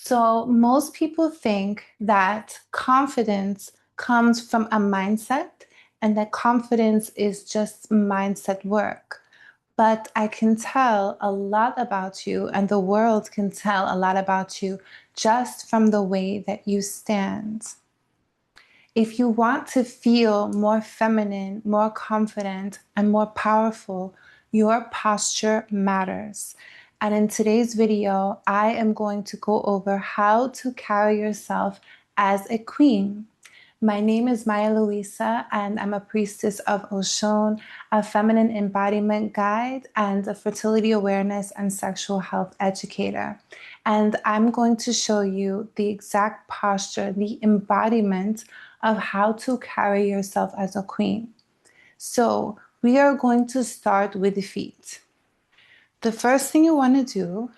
So, most people think that confidence comes from a mindset and that confidence is just mindset work. But I can tell a lot about you, and the world can tell a lot about you just from the way that you stand. If you want to feel more feminine, more confident, and more powerful, your posture matters. And in today's video, I am going to go over how to carry yourself as a queen. My name is Maya Luisa, and I'm a priestess of Oshun, a feminine embodiment guide, and a fertility awareness and sexual health educator. And I'm going to show you the exact posture, the embodiment of how to carry yourself as a queen. So, we are going to start with the feet. The first thing you want to do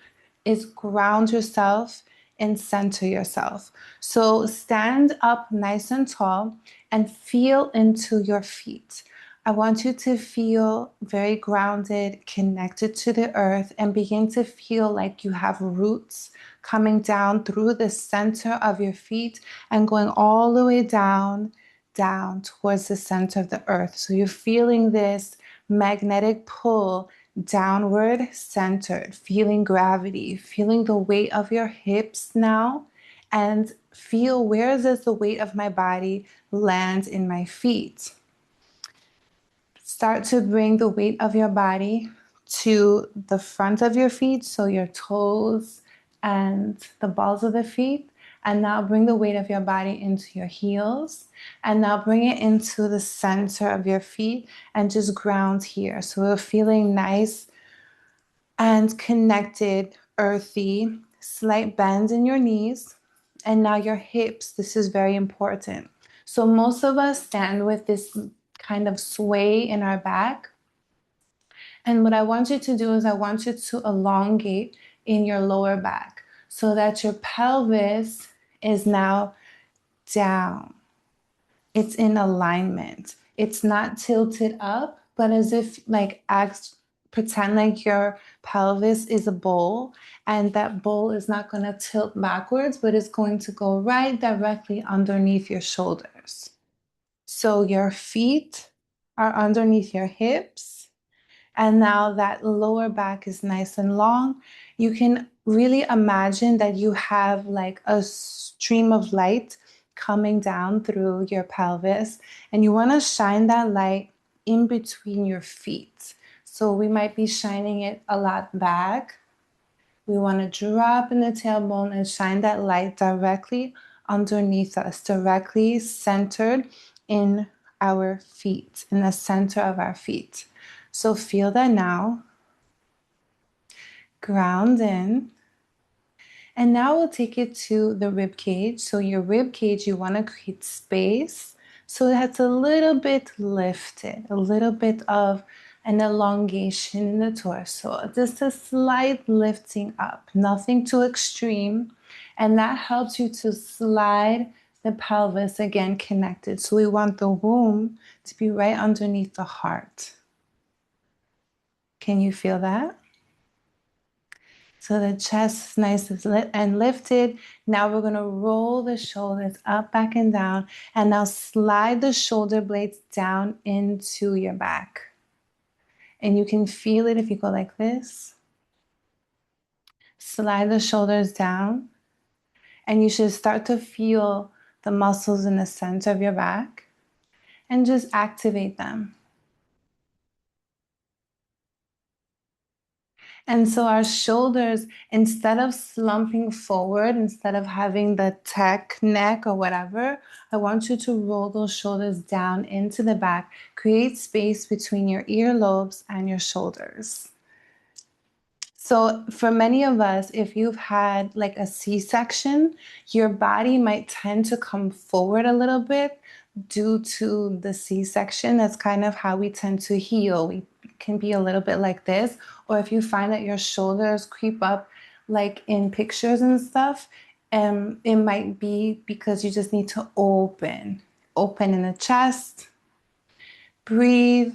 is ground yourself and center yourself. So stand up nice and tall and feel into your feet. I want you to feel very grounded, connected to the earth, and begin to feel like you have roots coming down through the center of your feet and going all the way down towards the center of the earth. So you're feeling this magnetic pull downward centered, feeling gravity, feeling the weight of your hips now, and feel where does the weight of my body land in my feet. Start to bring the weight of your body to the front of your feet, so your toes and the balls of the feet. And now bring the weight of your body into your heels. And now bring it into the center of your feet and just ground here. So we're feeling nice and connected, earthy, slight bend in your knees. And now your hips. This is very important. So most of us stand with this kind of sway in our back. And what I want you to do is I want you to elongate in your lower back so that your pelvis is now down. It's in alignment. It's not tilted up, but as if pretend like your pelvis is a bowl, and that bowl is not going to tilt backwards, but it's going to go right directly underneath your shoulders. So your feet are underneath your hips. And now that lower back is nice and long. You can really imagine that you have like a stream of light coming down through your pelvis, and you want to shine that light in between your feet. So we might be shining it a lot back. We want to drop in the tailbone and shine that light directly underneath us, directly centered in our feet, in the center of our feet. So feel that now. Ground in. And now we'll take it to the rib cage. So your rib cage, you want to create space so that's a little bit lifted, a little bit of an elongation in the torso, just a slight lifting up, nothing too extreme. And that helps you to slide the pelvis again connected. So we want the womb to be right underneath the heart. Can you feel that? So the chest is nice and lifted. Now we're going to roll the shoulders up, back, and down. And now slide the shoulder blades down into your back. And you can feel it if you go like this. Slide the shoulders down. And you should start to feel the muscles in the center of your back. And just activate them. And so our shoulders, instead of slumping forward, instead of having the tech neck or whatever, I want you to roll those shoulders down into the back. Create space between your earlobes and your shoulders. So for many of us, if you've had like a C-section, your body might tend to come forward a little bit due to the C-section. That's kind of how we tend to heal. We can be a little bit like this. Or if you find that your shoulders creep up like in pictures and stuff, it might be because you just need to open in the chest, breathe.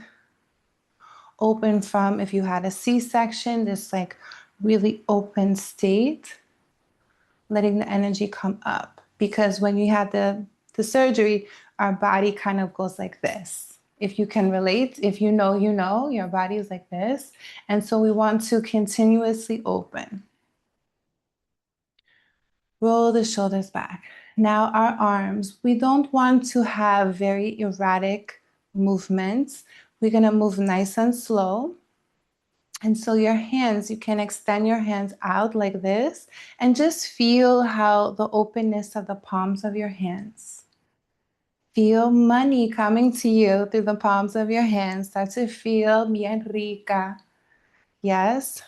Open from if you had a C-section, this like really open state. letting the energy come up. Because when you had the surgery, our body kind of goes like this. If you can relate, if you know, you know, your body is like this. And so we want to continuously open. Roll the shoulders back. Now our arms, we don't want to have very erratic movements. We're gonna move nice and slow. And so your hands, you can extend your hands out like this and just feel how the openness of the palms of your hands. Feel money coming to you through the palms of your hands. Start to feel bien rica. Yes.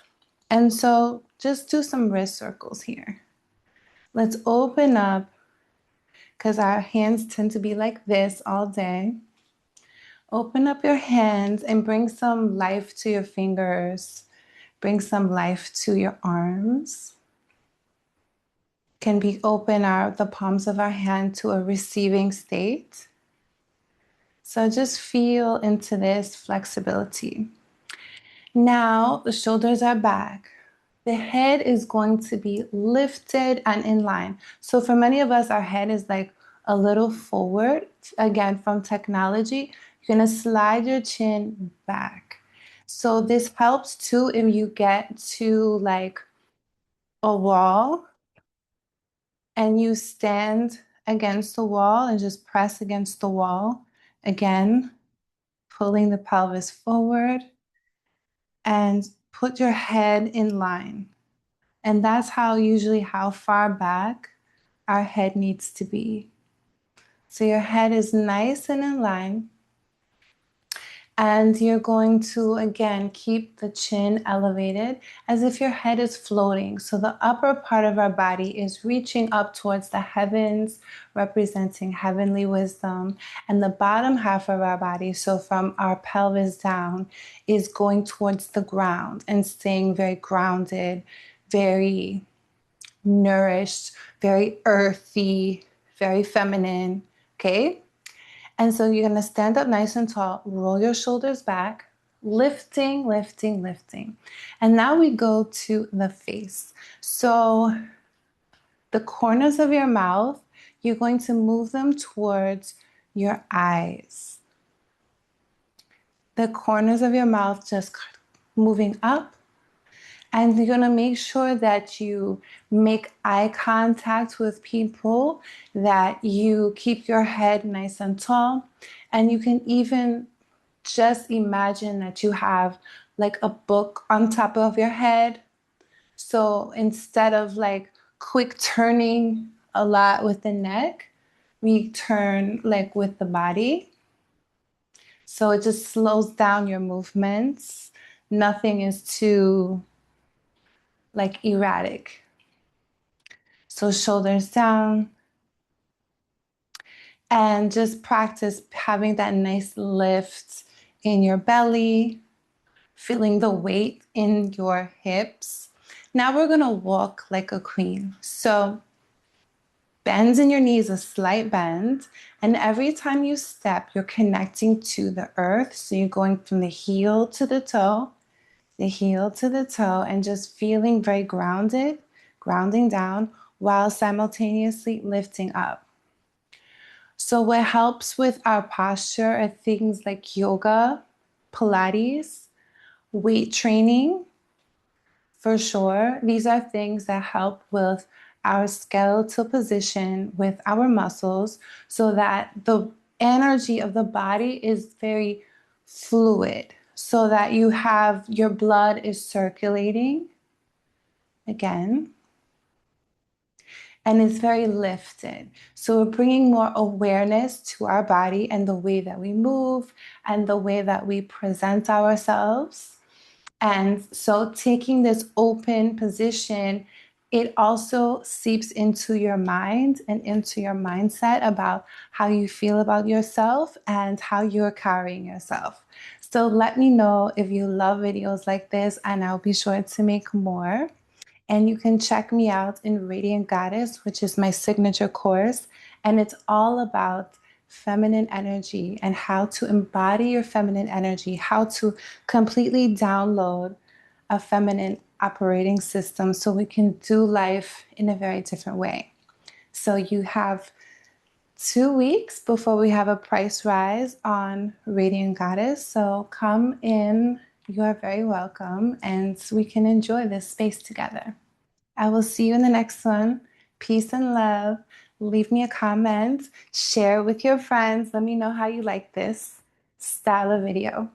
And so just do some wrist circles here. Let's open up because our hands tend to be like this all day. Open up your hands and bring some life to your fingers. Bring some life to your arms. Can be open the palms of our hand to a receiving state. So just feel into this flexibility. Now the shoulders are back. The head is going to be lifted and in line. So for many of us, our head is like a little forward. Again, from technology, you're gonna slide your chin back. So this helps too if you get to like a wall and you stand against the wall and just press against the wall. Again, pulling the pelvis forward and put your head in line. And that's usually how far back our head needs to be. So your head is nice and in line. And you're going to, again, keep the chin elevated as if your head is floating. So the upper part of our body is reaching up towards the heavens, representing heavenly wisdom. And the bottom half of our body, so from our pelvis down, is going towards the ground and staying very grounded, very nourished, very earthy, very feminine. Okay? And so you're gonna stand up nice and tall, roll your shoulders back, lifting, lifting, lifting. And now we go to the face. So the corners of your mouth, you're going to move them towards your eyes. The corners of your mouth just moving up. And you're gonna make sure that you make eye contact with people, that you keep your head nice and tall. And you can even just imagine that you have like a book on top of your head. So instead of like quick turning a lot with the neck, we turn like with the body. So it just slows down your movements. Nothing is too like erratic. So shoulders down and just practice having that nice lift in your belly, feeling the weight in your hips. Now we're gonna walk like a queen. So bends in your knees, a slight bend. And every time you step, you're connecting to the earth. So you're going from the heel to the toe, and just feeling very grounded, grounding down while simultaneously lifting up. So what helps with our posture are things like yoga, Pilates, weight training, for sure. These are things that help with our skeletal position with our muscles so that the energy of the body is very fluid, so that your blood is circulating again and it's very lifted. So we're bringing more awareness to our body and the way that we move and the way that we present ourselves. And so taking this open position, it also seeps into your mind and into your mindset about how you feel about yourself and how you're carrying yourself. So let me know if you love videos like this, and I'll be sure to make more. And you can check me out in Radiant Goddess, which is my signature course. And it's all about feminine energy and how to embody your feminine energy, how to completely download a feminine operating system so we can do life in a very different way. So you have 2 weeks before we have a price rise on Radiant Goddess. So come in. You are very welcome, and we can enjoy this space together. I will see you in the next one. Peace and love. Leave me a comment, share with your friends. Let me know how you like this style of video.